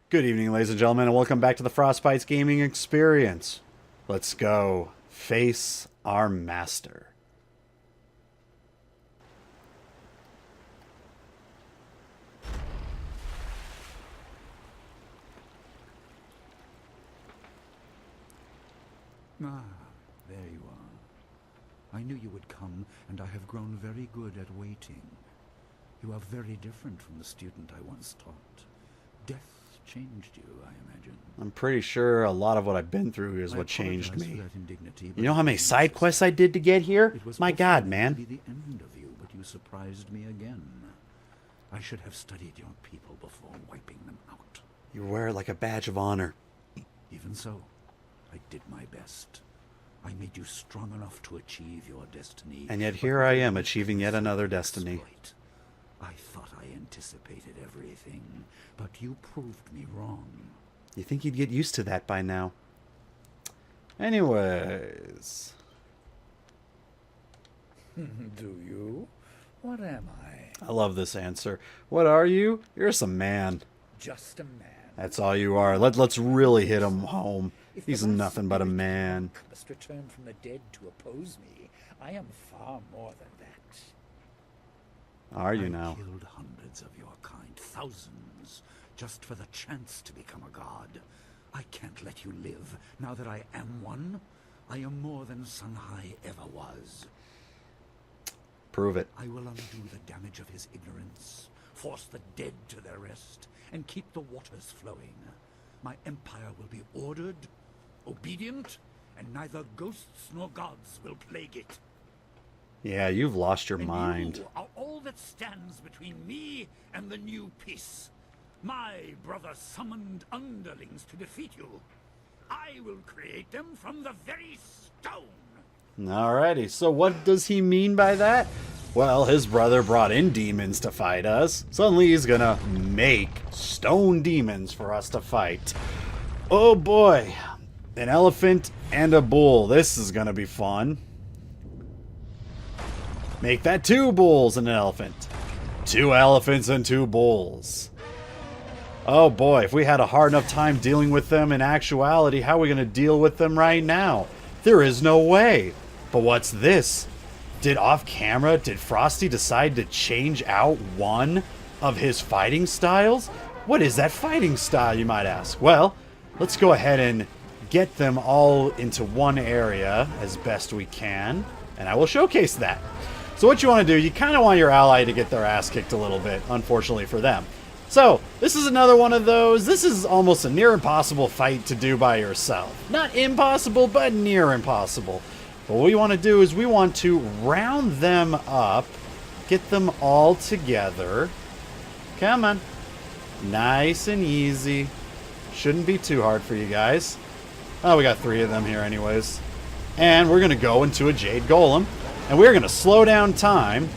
Good evening, ladies and gentlemen, and welcome back to the FrostBytez gaming experience. Let's go face our master. Ah, there you are. I knew you would come, and I have grown very good at waiting. You are very different from the student I once taught. Death changed you, I imagine. I'm pretty sure a lot of what I've been through is what changed me. Indignity, You know how many side quests I did to get here? My God, man. It was the end of you, but you surprised me again. I should have studied your people before wiping them out. You wear it like a badge of honor. Even so, I did my best. I made you strong enough to achieve your destiny. And yet here I am, achieving yet another destiny. I thought I anticipated everything, but you proved me wrong. You think you'd get used to that by now? Anyways. Do you? What am I? I love this answer. What are you? You're some man. Just a man. That's all you are. Let's really hit him home. If He's the last nothing but a spirit man. must return from the dead to oppose me. I am far more than that. Are you I now? killed hundreds of your kind, thousands, just for the chance to become a god. I can't let you live. Now that I am one, I am more than Sunhai ever was. Prove it. I will undo the damage of his ignorance, force the dead to their rest, and keep the waters flowing. My empire will be ordered, obedient, and neither ghosts nor gods will plague it. Yeah, you've lost your And mind. you are all that stands between me and the new peace. My brother summoned underlings to defeat you. I will create them from the very stone. Alrighty, so what does he mean by that? Well, his brother brought in demons to fight us. Suddenly he's gonna make stone demons for us to fight. Oh boy. An elephant and a bull. This is gonna be fun. Make that 2 bulls and an elephant. 2 elephants and 2 bulls. Oh boy, if we had a hard enough time dealing with them in actuality, how are we going to deal with them right now? There is no way. But what's this? Did Frosty decide to change out one of his fighting styles? What is that fighting style, you might ask? Well, let's go ahead and get them all into one area as best we can, and I will showcase that. So what you want to do, you kind of want your ally to get their ass kicked a little bit, unfortunately for them. So, this is another one of those. This is almost a near impossible fight to do by yourself. Not impossible, but near impossible. But what we want to do is we want to round them up, get them all together. Come on. Nice and easy. Shouldn't be too hard for you guys. Oh, we got 3 of them here anyways. And we're going to go into a Jade Golem. And we're going to slow down time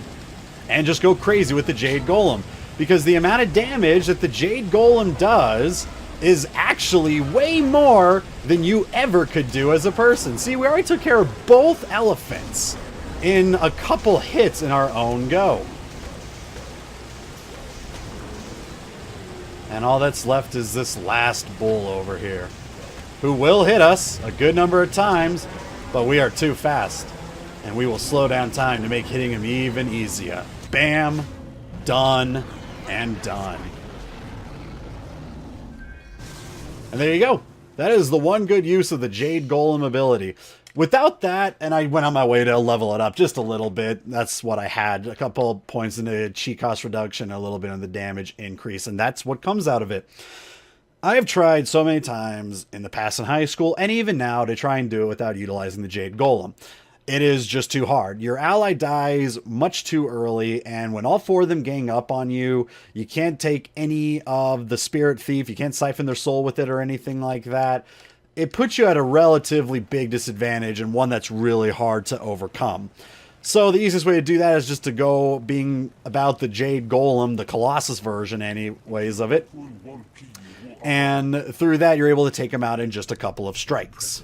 and just go crazy with the Jade Golem. Because the amount of damage that the Jade Golem does is actually way more than you ever could do as a person. See, we already took care of both elephants in a couple hits in our own go. And all that's left is this last bull over here, who will hit us a good number of times, but we are too fast. And we will slow down time to make hitting him even easier. Bam, done, and done. And there you go. That is the one good use of the Jade Golem ability. Without that, and I went on my way to level it up just a little bit. That's what I had. A couple of points in the cheat cost reduction, a little bit on the damage increase, and that's what comes out of it. I have tried so many times in the past in high school, and even now, to try and do it without utilizing the Jade Golem. It is just too hard. Your ally dies much too early, and when all 4 of them gang up on you, you can't take any of the Spirit Thief, you can't siphon their soul with it or anything like that. It puts you at a relatively big disadvantage, and one that's really hard to overcome. So the easiest way to do that is just to go being about the Jade Golem, the Colossus version anyways of it. And through that, you're able to take them out in just a couple of strikes.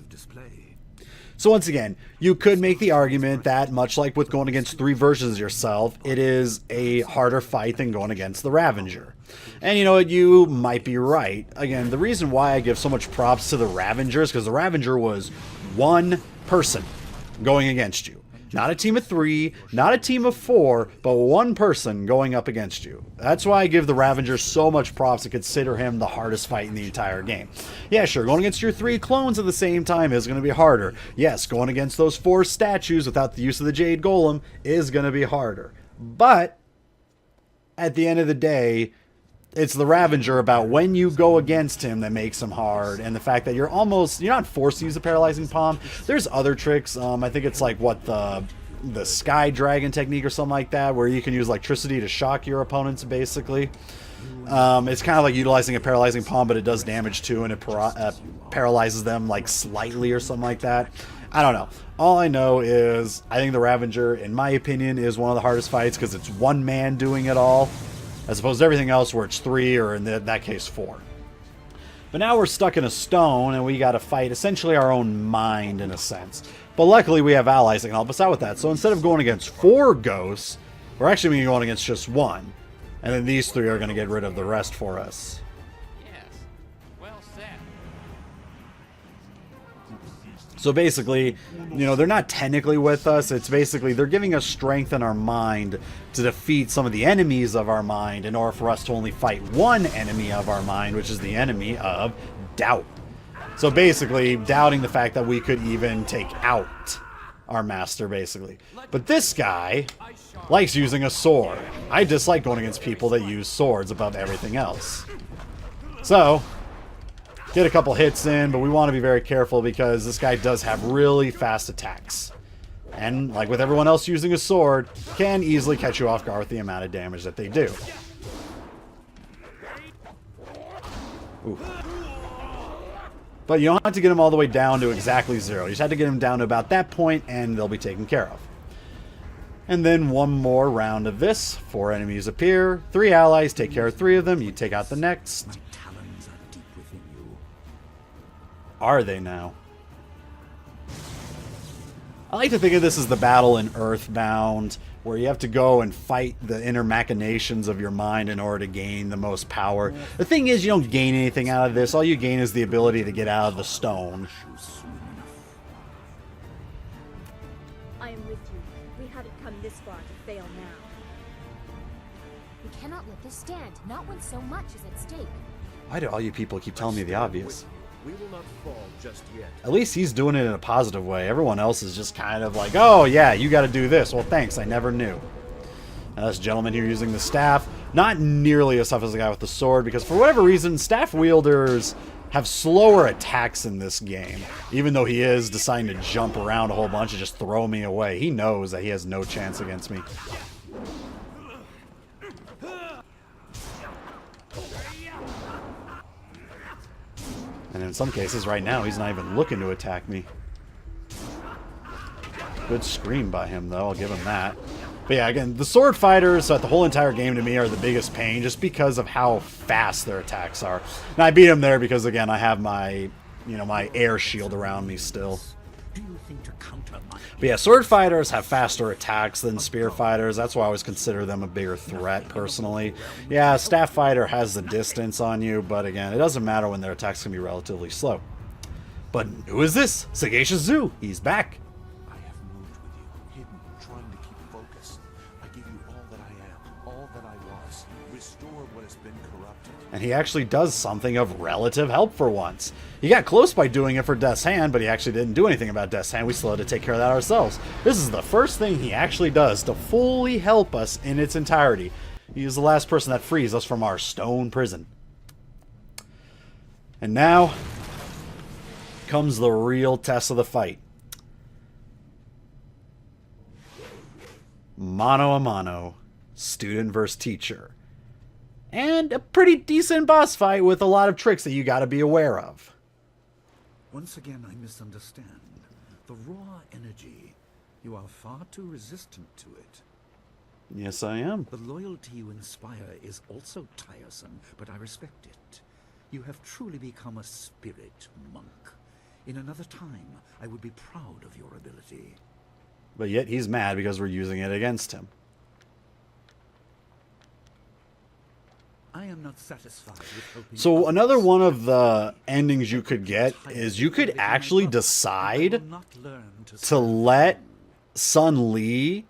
So once again, you could make the argument that, much like with going against 3 versions of yourself, it is a harder fight than going against the Ravager. And you know what, you might be right. Again, the reason why I give so much props to the Ravager is because the Ravager was one person going against you. Not a team of 3, not a team of 4, but one person going up against you. That's why I give the Ravager so much props and consider him the hardest fight in the entire game. Yeah, sure, going against your 3 clones at the same time is going to be harder. Yes, going against those 4 statues without the use of the Jade Golem is going to be harder. But, at the end of the day, it's the Ravager about when you go against him that makes him hard, and the fact that you're not forced to use a paralyzing palm. There's other tricks. I think it's like what the Sky Dragon technique or something like that, where you can use electricity to shock your opponents, basically. It's kind of like utilizing a paralyzing palm, but it does damage too, and it paralyzes them like slightly or something like that. I don't know. All I know is I think the Ravager, in my opinion, is one of the hardest fights because it's one man doing it all, as opposed to everything else where it's 3 or in that case 4. But now we're stuck in a stone and we got to fight essentially our own mind in a sense. But luckily we have allies that can help us out with that. So instead of going against 4 ghosts, we're actually going to be going against just 1. And then these 3 are going to get rid of the rest for us. So basically, you know, they're not technically with us. It's basically they're giving us strength in our mind to defeat some of the enemies of our mind in order for us to only fight one enemy of our mind, which is the enemy of doubt. So basically, doubting the fact that we could even take out our master, basically. But this guy likes using a sword. I dislike going against people that use swords above everything else. So get a couple hits in, but we want to be very careful because this guy does have really fast attacks. And, like with everyone else using a sword, can easily catch you off guard with the amount of damage that they do. Ooh. But you don't have to get them all the way down to exactly 0. You just have to get them down to about that point, and they'll be taken care of. And then one more round of this. 4 enemies appear. 3 allies, take care of 3 of them. You take out the next. Are they now? I like to think of this as the battle in Earthbound, where you have to go and fight the inner machinations of your mind in order to gain the most power. The thing is, you don't gain anything out of this. All you gain is the ability to get out of the stone. I am with you. We haven't come this far to fail now. We cannot let this stand, not when so much is at stake. Why do all you people keep telling me the obvious? We will not fall just yet. At least he's doing it in a positive way. Everyone else is just kind of like, oh yeah, you got to do this. Well, thanks, I never knew. Now, this gentleman here using the staff, not nearly as tough as the guy with the sword, because for whatever reason, staff wielders have slower attacks in this game. Even though he is deciding to jump around a whole bunch and just throw me away. He knows that he has no chance against me. And in some cases, right now, he's not even looking to attack me. Good scream by him, though. I'll give him that. But yeah, again, the sword fighters throughout the whole entire game to me are the biggest pain just because of how fast their attacks are. And I beat him there because, again, I have my, my air shield around me still. Do you think to counter my... But yeah, sword fighters have faster attacks than spear fighters. That's why I always consider them a bigger threat, personally. Yeah, staff fighter has the distance on you, but again, it doesn't matter when their attacks can be relatively slow. But who is this? Sagacious Zoo. He's back. I have moved with you, hidden, trying to keep focus. I give you all that I am, all that I was. Restore what has been corrupted. And he actually does something of relative help for once. He got close by doing it for Death's Hand, but he actually didn't do anything about Death's Hand. We still had to take care of that ourselves. This is the first thing he actually does to fully help us in its entirety. He is the last person that frees us from our stone prison. And now comes the real test of the fight. Mano a mano, student versus teacher. And a pretty decent boss fight with a lot of tricks that you gotta be aware of. Once again, I misunderstand. The raw energy. You are far too resistant to it. Yes, I am. The loyalty you inspire is also tiresome, but I respect it. You have truly become a spirit monk. In another time, I would be proud of your ability. But yet he's mad because we're using it against him. I am not satisfied with hoping So others. another one of the endings you could get is you could actually decide to let Sun Li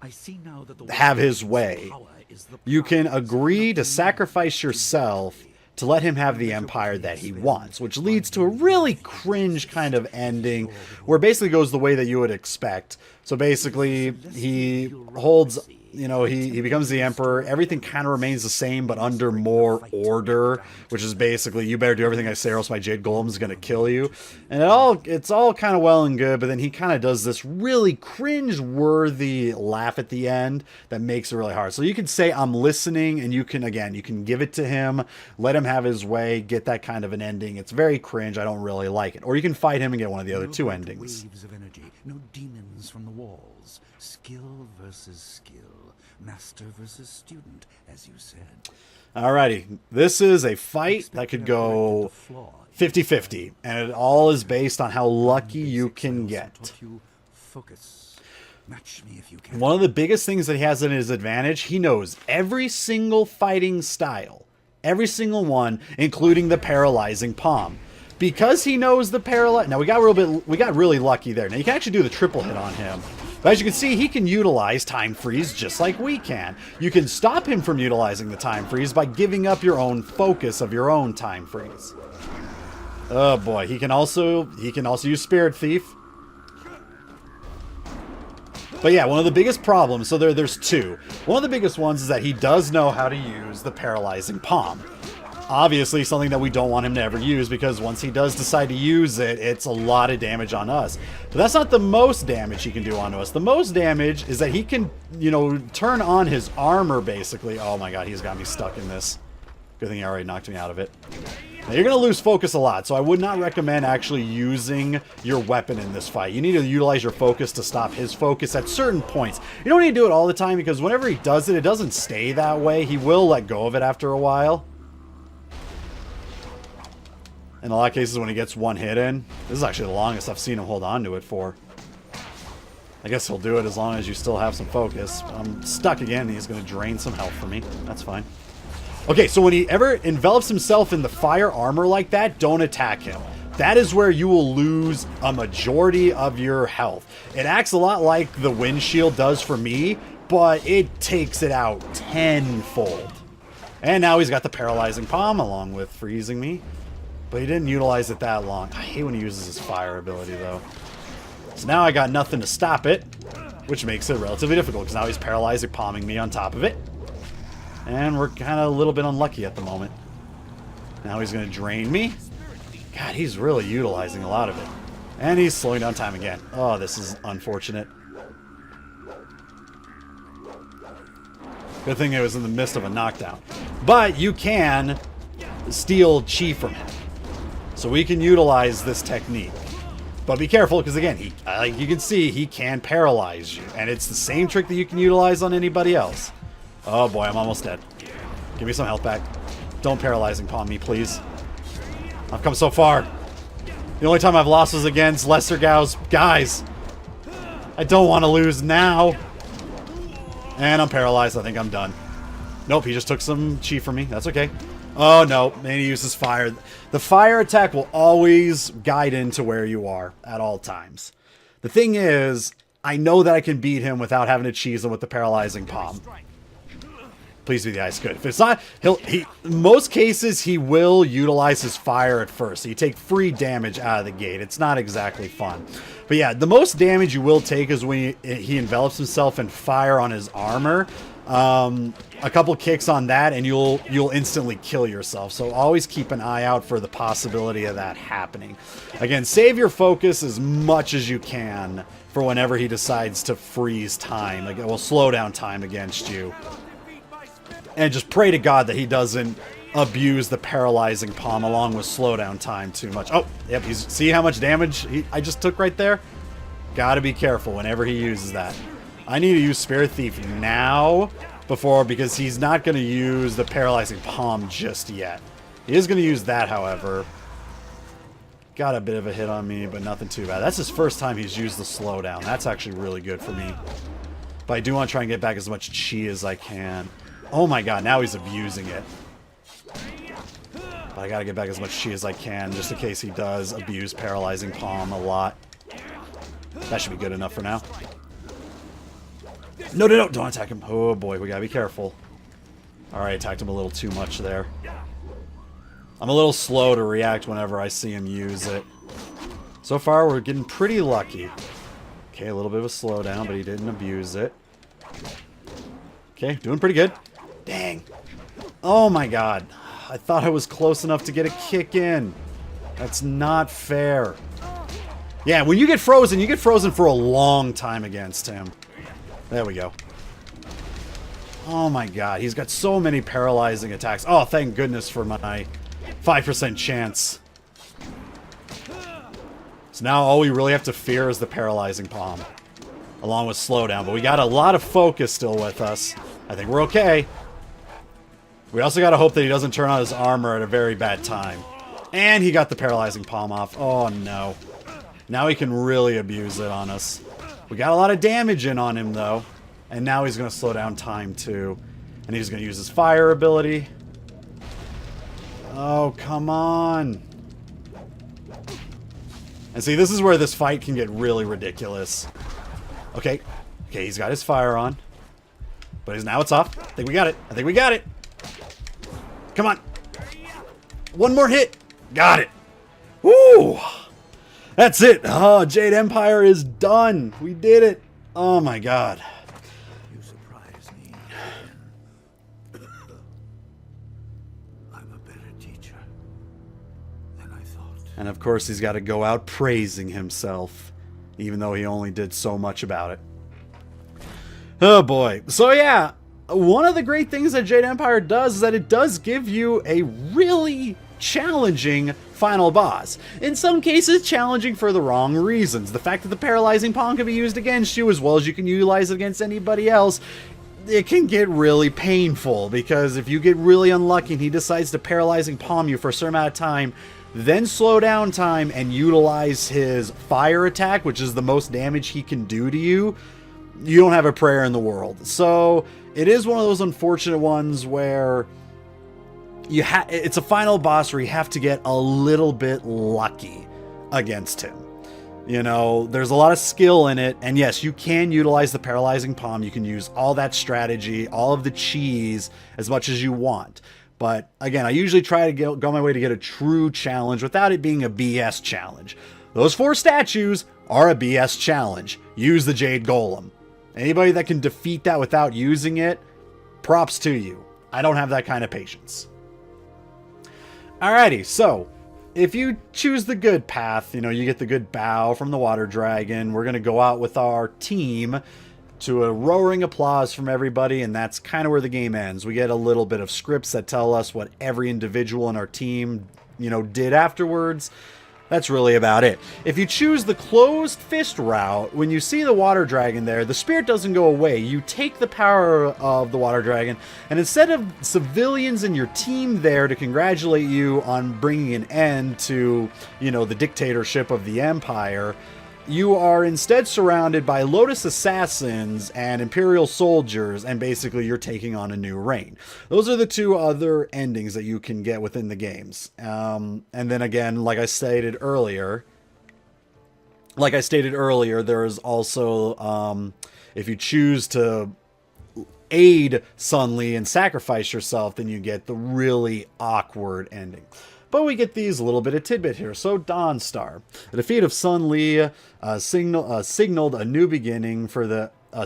I see now that the have his world's way. power is the You can prize, agree not to the sacrifice yourself to let him have the empire that he wants, which leads to a really cringe kind of ending where it basically goes the way that you would expect. So basically, he holds, you know, he becomes the emperor. Everything kind of remains the same, but under more order, which is basically, you better do everything I say or else my Jade Golem is going to kill you. And it's all kind of well and good, but then he kind of does this really cringe-worthy laugh at the end that makes it really hard. So you can say, I'm listening, and you can give it to him, let him have his way, get that kind of an ending. It's very cringe. I don't really like it. Or you can fight him and get one of the other two endings. Waves of energy, no demons from the walls. Skill versus skill. Master versus student, as you said. Alrighty, this is a fight that could go 50-50, and it all is based on how lucky you can get. Focus. Match me if you can. One of the biggest things that he has in his advantage, he knows every single fighting style. Every single one, including the paralyzing palm. Because he knows the paralyze... Now, we got really lucky there. Now, you can actually do the triple hit on him. But as you can see, he can utilize time freeze just like we can. You can stop him from utilizing the time freeze by giving up your own focus of your own time freeze. Oh boy, he can also use Spirit Thief. But yeah, one of the biggest problems, so there's two. One of the biggest ones is that he does know how to use the paralyzing palm. Obviously something that we don't want him to ever use, because once he does decide to use it, it's a lot of damage on us. But that's not the most damage he can do onto us. The most damage is that he can, turn on his armor, basically. Oh my god, he's got me stuck in this. Good thing he already knocked me out of it. Now, you're going to lose focus a lot, so I would not recommend actually using your weapon in this fight. You need to utilize your focus to stop his focus at certain points. You don't need to do it all the time, because whenever he does it, it doesn't stay that way. He will let go of it after a while. In a lot of cases, when he gets one hit in, this is actually the longest I've seen him hold on to it for. I guess he'll do it as long as you still have some focus. I'm stuck again, and he's going to drain some health from me. That's fine. Okay, so when he ever envelops himself in the fire armor like that, don't attack him. That is where you will lose a majority of your health. It acts a lot like the wind shield does for me, but it takes it out tenfold. And now he's got the paralyzing palm along with freezing me. But he didn't utilize it that long. I hate when he uses his fire ability, though. So now I got nothing to stop it, which makes it relatively difficult, because now he's paralyzing, palming me on top of it. And we're kind of a little bit unlucky at the moment. Now he's going to drain me. God, he's really utilizing a lot of it. And he's slowing down time again. Oh, this is unfortunate. Good thing it was in the midst of a knockdown. But you can steal chi from him. So we can utilize this technique. But be careful, because again, like you can see, he can paralyze you. And it's the same trick that you can utilize on anybody else. Oh boy, I'm almost dead. Give me some health back. Don't paralyzing palm me, please. I've come so far. The only time I've lost was against lesser guys. I don't want to lose now. And I'm paralyzed. I think I'm done. Nope, he just took some chi from me. That's okay. Oh no, and he uses fire. The fire attack will always guide into where you are at all times. The thing is, I know that I can beat him without having to cheese him with the paralyzing palm. Please be the ice. Good. If it's not, in most cases, he will utilize his fire at first. So you take free damage out of the gate. It's not exactly fun. But yeah, the most damage you will take is when he envelops himself in fire on his armor. A couple kicks on that and you'll instantly kill yourself. So always keep an eye out for the possibility of that happening. Again, save your focus as much as you can for whenever he decides to freeze time. Like, well, slow down time against you. And just pray to God that he doesn't abuse the paralyzing palm along with slowdown time too much. Oh, yep, see how much damage I just took right there? Gotta be careful whenever he uses that. I need to use Spirit Thief now because he's not going to use the paralyzing palm just yet. He is going to use that, however. got a bit of a hit on me, but nothing too bad. That's his first time he's used the slowdown. That's actually really good for me. But I do want to try and get back as much chi as I can. Oh my god, now he's abusing it. But I gotta get back as much chi as I can, just in case he does abuse Paralyzing Palm a lot. That should be good enough for now. No, no, no, don't attack him. Oh boy, we gotta be careful. Alright, attacked him a little too much there. I'm a little slow to react whenever I see him use it. So far, we're getting pretty lucky. Okay, a little bit of a slowdown, but he didn't abuse it. Okay, doing pretty good. Dang. Oh my god. I thought I was close enough to get a kick in. That's not fair. Yeah, when you get frozen for a long time against him. There we go. Oh my god, he's got so many paralyzing attacks. Oh, thank goodness for my 5% chance. So now all we really have to fear is the Paralyzing Palm. Along with slowdown, but we got a lot of focus still with us. I think we're okay. We also gotta hope that he doesn't turn on his armor at a very bad time. And he got the Paralyzing Palm off. Oh no. Now he can really abuse it on us. We got a lot of damage in on him though. And now he's gonna slow down time too. And he's gonna use his fire ability. Oh, come on. And see, this is where this fight can get really ridiculous. Okay. Okay, he's got his fire on. But now it's off. I think we got it. I think we got it. Come on. One more hit. Got it. Woo! That's it. Oh, Jade Empire is done. We did it. Oh my god. You surprise me. I'm a better teacher than I thought. And of course, he's got to go out praising himself, even though he only did so much about it. Oh boy. So yeah, one of the great things that Jade Empire does is that it does give you a really challenging final boss. In some cases, challenging for the wrong reasons. The fact that the Paralyzing Palm can be used against you as well as you can utilize it against anybody else, it can get really painful, because if you get really unlucky and he decides to Paralyzing Palm you for a certain amount of time, then slow down time and utilize his fire attack, which is the most damage he can do to you, you don't have a prayer in the world. So it is one of those unfortunate ones where it's a final boss where you have to get a little bit lucky against him. You know, there's a lot of skill in it, and yes, you can utilize the Paralyzing Palm. You can use all that strategy, all of the cheese as much as you want. But again, I usually try to go my way to get a true challenge without it being a BS challenge. Those 4 statues are a BS challenge. Use the Jade Golem. Anybody that can defeat that without using it, props to you. I don't have that kind of patience. Alrighty, so if you choose the good path, you know, you get the good bow from the water dragon. We're going to go out with our team to a roaring applause from everybody, and that's kind of where the game ends. We get a little bit of scripts that tell us what every individual in our team, you know, did afterwards. That's really about it. If you choose the closed fist route, when you see the water dragon there, the spirit doesn't go away. You take the power of the water dragon, and instead of civilians in your team there to congratulate you on bringing an end to, you know, the dictatorship of the Empire, you are instead surrounded by Lotus assassins and Imperial soldiers, and basically you're taking on a new reign. Those are the 2 other endings that you can get within the games. And then again, like I stated earlier, there is also, if you choose to aid Sun Li and sacrifice yourself, then you get the really awkward ending. But we get these little bit of tidbit here. So Dawnstar, the defeat of Sun Li signaled a new beginning for the a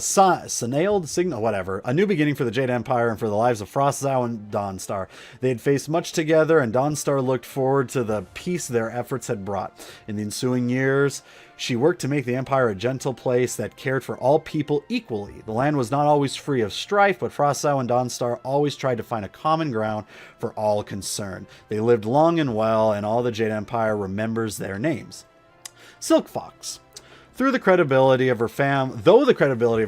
new beginning for the Jade Empire and for the lives of Frosty and Dawnstar. They had faced much together, and Dawnstar looked forward to the peace their efforts had brought. In the ensuing years, she worked to make the Empire a gentle place that cared for all people equally. The land was not always free of strife, but Frosty and Dawnstar always tried to find a common ground for all concerned. They lived long and well, and all the Jade Empire remembers their names. Silk Fox. Though the credibility of her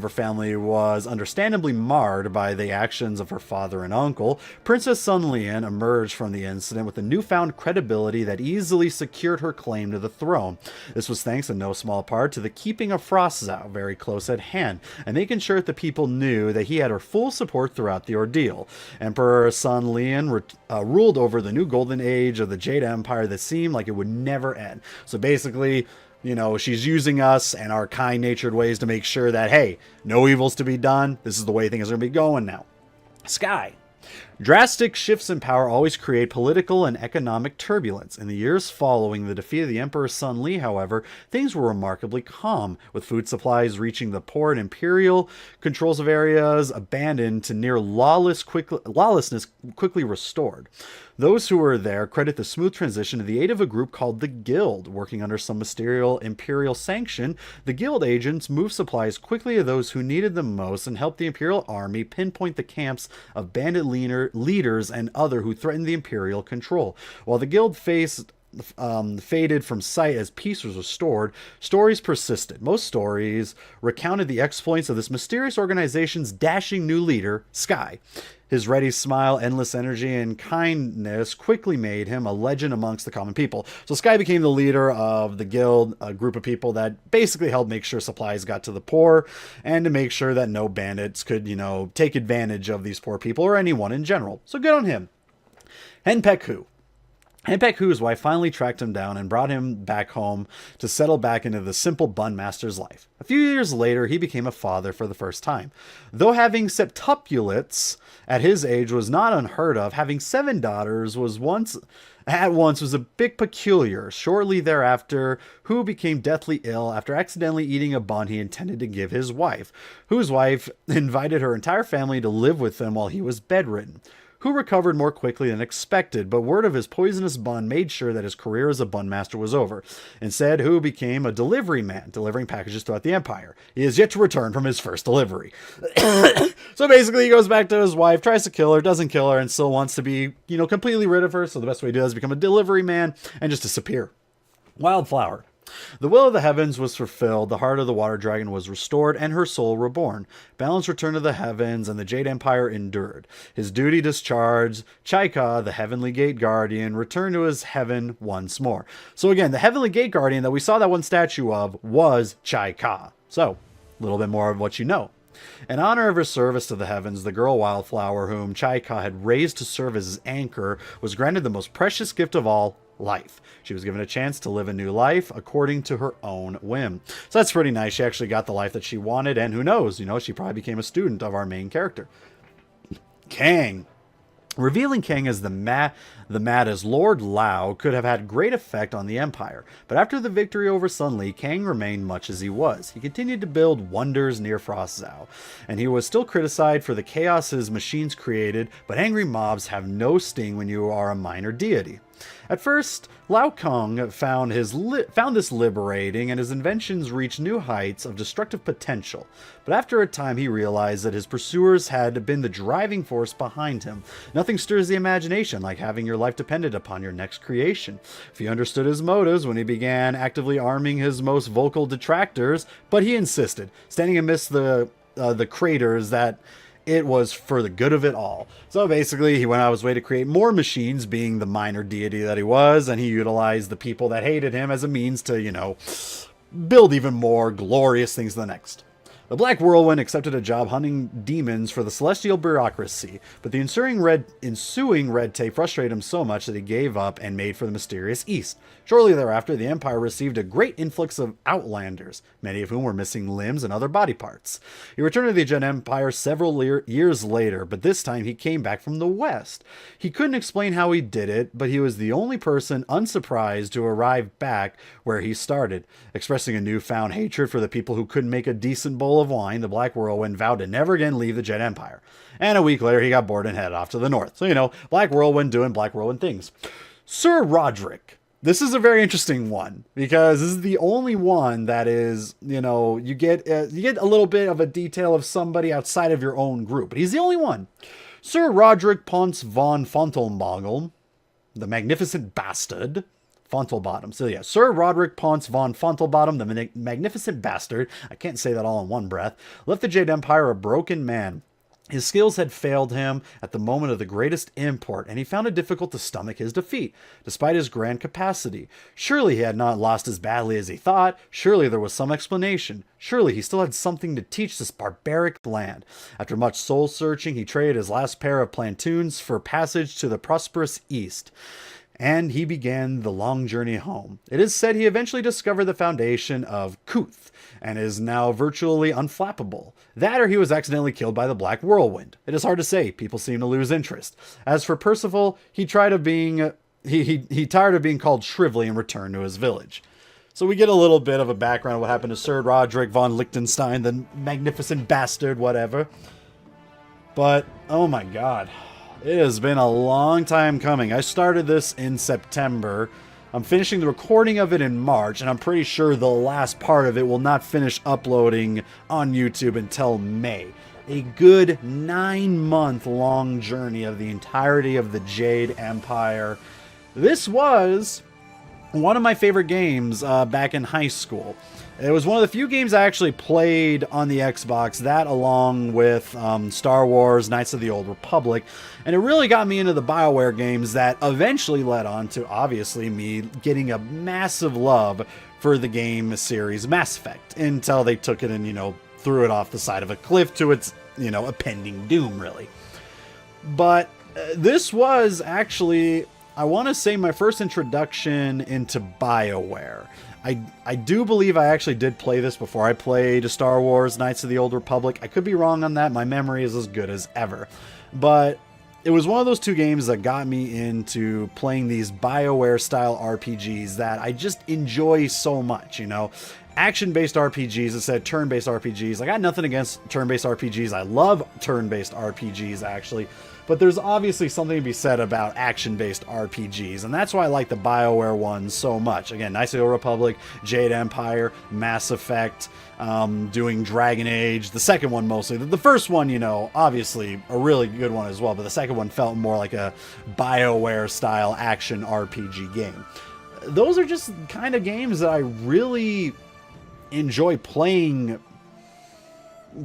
family was understandably marred by the actions of her father and uncle, Princess Sun Lian emerged from the incident with a newfound credibility that easily secured her claim to the throne. This was thanks in no small part to the keeping of Frostbytez very close at hand, and making sure that the people knew that he had her full support throughout the ordeal. Emperor Sun Lian ruled over the new golden age of the Jade Empire that seemed like it would never end. So basically, you know, she's using us and our kind-natured ways to make sure that, hey, no evil's to be done. This is the way things are going to be going now. Sky. Drastic shifts in power always create political and economic turbulence. In the years following the defeat of the Emperor Sun Li, however, things were remarkably calm, with food supplies reaching the poor and imperial controls of areas abandoned to near lawlessness quickly restored. Those who were there credit the smooth transition to the aid of a group called the Guild. Working under some mysterious imperial sanction, the Guild agents moved supplies quickly to those who needed them most and helped the Imperial Army pinpoint the camps of bandit leaders and other who threatened the Imperial control. While the Guild faded from sight as peace was restored, stories persisted. Most stories recounted the exploits of this mysterious organization's dashing new leader, Sky. His ready smile, endless energy, and kindness quickly made him a legend amongst the common people. So Sky became the leader of the Guild, a group of people that basically helped make sure supplies got to the poor and to make sure that no bandits could, you know, take advantage of these poor people or anyone in general. So good on him. Henpeku. Henpeku's wife finally tracked him down and brought him back home to settle back into the simple bun master's life. A few years later, he became a father for the first time. Though having septuplets at his age was not unheard of, having 7 daughters was at once a bit peculiar. Shortly thereafter, Hu became deathly ill after accidentally eating a bun he intended to give his wife. Hu's wife invited her entire family to live with them while he was bedridden. Hu recovered more quickly than expected, but word of his poisonous bun made sure that his career as a bun master was over. Instead, Hu became a delivery man, delivering packages throughout the empire. He is yet to return from his first delivery. So basically, he goes back to his wife, tries to kill her, doesn't kill her, and still wants to be, you know, completely rid of her. So the best way to do that is become a delivery man and just disappear. Wildflower. The will of the heavens was fulfilled, the heart of the water dragon was restored, and her soul reborn. Balance returned to the heavens, and the Jade Empire endured. His duty discharged, Chaika, the Heavenly Gate Guardian, returned to his heaven once more. So again, the Heavenly Gate Guardian that we saw that one statue of was Chaika. So, a little bit more of what you know. In honor of her service to the heavens, the girl Wildflower, whom Chaika had raised to serve as his anchor, was granted the most precious gift of all, life. She was given a chance to live a new life according to her own whim. So that's pretty nice. She actually got the life that she wanted, and who knows, you know, she probably became a student of our main character. Kang. Revealing Kang as the mad as Lord Lao could have had great effect on the Empire, but after the victory over Sun Li, Kang remained much as he was. He continued to build wonders near Frostbytez, and he was still criticized for the chaos his machines created, but angry mobs have no sting when you are a minor deity. At first, Lao Kong found this liberating, and his inventions reached new heights of destructive potential. But after a time, he realized that his pursuers had been the driving force behind him. Nothing stirs the imagination like having your life dependent upon your next creation. If he understood his motives when he began actively arming his most vocal detractors, but he insisted, standing amidst the craters, that it was for the good of it all. So basically, he went out of his way to create more machines, being the minor deity that he was, and he utilized the people that hated him as a means to, you know, build even more glorious things the next. The Black Whirlwind accepted a job hunting demons for the celestial bureaucracy, but the ensuing red tape frustrated him so much that he gave up and made for the mysterious East. Shortly thereafter, the Empire received a great influx of outlanders, many of whom were missing limbs and other body parts. He returned to the Jade Empire several years later, but this time he came back from the West. He couldn't explain how he did it, but he was the only person unsurprised to arrive back where he started. Expressing a newfound hatred for the people who couldn't make a decent bowl of wine, the Black Whirlwind vowed to never again leave the Jade Empire. And a week later, he got bored and headed off to the north. So, you know, Black Whirlwind doing Black Whirlwind things. Sir Roderick. This is a very interesting one, because this is the only one that is, you know, you get a little bit of a detail of somebody outside of your own group, but he's the only one. Sir Roderick Ponce von Fontelmogel, the Magnificent Bastard, Fontelbottom. So yeah, Sir Roderick Ponce von Fontelbottom, the magnificent bastard, I can't say that all in one breath, left the Jade Empire a broken man. His skills had failed him at the moment of the greatest import, and he found it difficult to stomach his defeat, despite his grand capacity. Surely he had not lost as badly as he thought. Surely there was some explanation. Surely he still had something to teach this barbaric land. After much soul-searching, he traded his last pair of plantoons for passage to the prosperous East, and he began the long journey home. It is said he eventually discovered the foundation of Kuth, and is now virtually unflappable. That or he was accidentally killed by the Black Whirlwind. It is hard to say. People seem to lose interest. As for Percival, he tired of being called Shrively and returned to his village. So we get a little bit of a background of what happened to Sir Roderick von Liechtenstein, the magnificent bastard, whatever. But, oh my god. It has been a long time coming. I started this in September. I'm finishing the recording of it in March, and I'm pretty sure the last part of it will not finish uploading on YouTube until May. A good 9-month long journey of the entirety of the Jade Empire. This was one of my favorite games back in high school. It was one of the few games I actually played on the Xbox, that along with Star Wars, Knights of the Old Republic, and it really got me into the BioWare games that eventually led on to, obviously, me getting a massive love for the game series Mass Effect, until they took it and, threw it off the side of a cliff to its, impending doom, really. But this was actually, I want to say, my first introduction into BioWare. I do believe I actually did play this before I played Star Wars Knights of the Old Republic. I could be wrong on that. My memory is as good as ever. But it was one of those two games that got me into playing these BioWare-style RPGs that I just enjoy so much, Action-based RPGs instead of turn-based RPGs. I got nothing against turn-based RPGs. I love turn-based RPGs, actually. But there's obviously something to be said about action-based RPGs, and that's why I like the BioWare ones so much. Again, Knights of the Old Republic, Jade Empire, Mass Effect, doing Dragon Age, the second one mostly. The first one, obviously a really good one as well, but the second one felt more like a BioWare-style action RPG game. Those are just kind of games that I really enjoy playing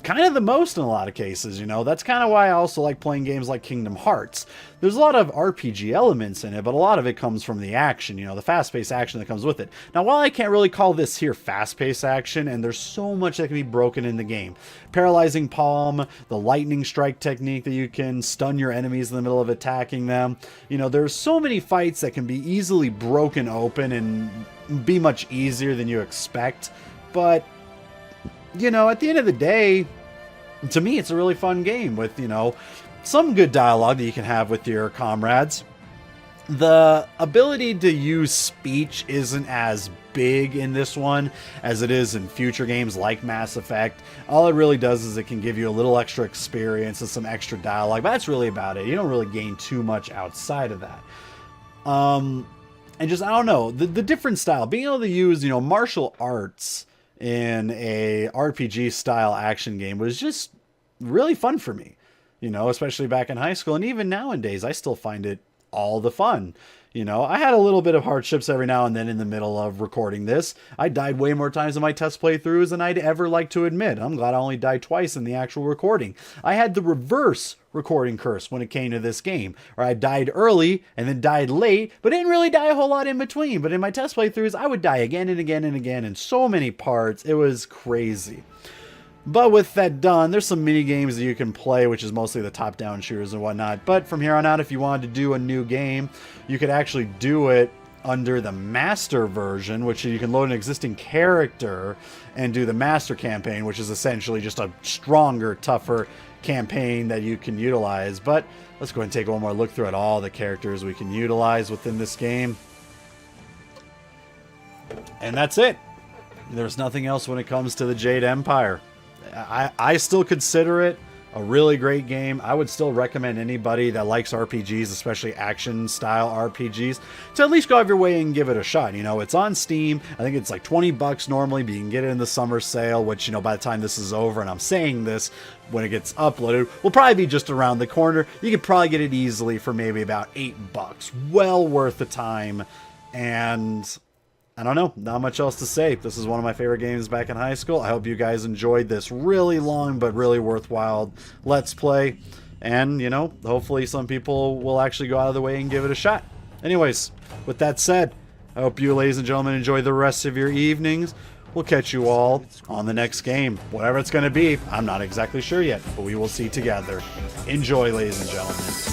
kind of the most in a lot of cases, That's kind of why I also like playing games like Kingdom Hearts. There's a lot of RPG elements in it, but a lot of it comes from the action, the fast-paced action that comes with it. Now, while I can't really call this here fast-paced action, and there's so much that can be broken in the game. Paralyzing Palm, the lightning strike technique that you can stun your enemies in the middle of attacking them. There's so many fights that can be easily broken open and be much easier than you expect, but at the end of the day, to me, it's a really fun game with, some good dialogue that you can have with your comrades. The ability to use speech isn't as big in this one as it is in future games like Mass Effect. All it really does is it can give you a little extra experience and some extra dialogue, but that's really about it. You don't really gain too much outside of that. And just, I don't know, the different style, being able to use, martial arts in a RPG style action game was just really fun for me, especially back in high school. And even nowadays, I still find it all the fun. I had a little bit of hardships every now and then in the middle of recording this. I died way more times in my test playthroughs than I'd ever like to admit. I'm glad I only died twice in the actual recording. I had the reverse recording curse when it came to this game, where I died early and then died late, but didn't really die a whole lot in between. But in my test playthroughs, I would die again and again and again in so many parts. It was crazy. But with that done, there's some mini games that you can play, which is mostly the top-down shooters and whatnot. But from here on out, if you wanted to do a new game, you could actually do it under the master version, which you can load an existing character and do the master campaign, which is essentially just a stronger, tougher campaign that you can utilize. But let's go ahead and take one more look through at all the characters we can utilize within this game. And that's it. There's nothing else when it comes to the Jade Empire. I still consider it a really great game. I would still recommend anybody that likes RPGs, especially action-style RPGs, to at least go out of your way and give it a shot. It's on Steam. I think it's like $20 normally, but you can get it in the summer sale, which, by the time this is over, and I'm saying this when it gets uploaded, will probably be just around the corner. You could probably get it easily for maybe about $8. Well worth the time And I don't know, not much else to say. This is one of my favorite games back in high school. I hope you guys enjoyed this really long but really worthwhile Let's Play. And, you know, hopefully some people will actually go out of the way and give it a shot. Anyways, with that said, I hope you, ladies and gentlemen, enjoy the rest of your evenings. We'll catch you all on the next game. Whatever it's going to be, I'm not exactly sure yet, but we will see together. Enjoy, ladies and gentlemen.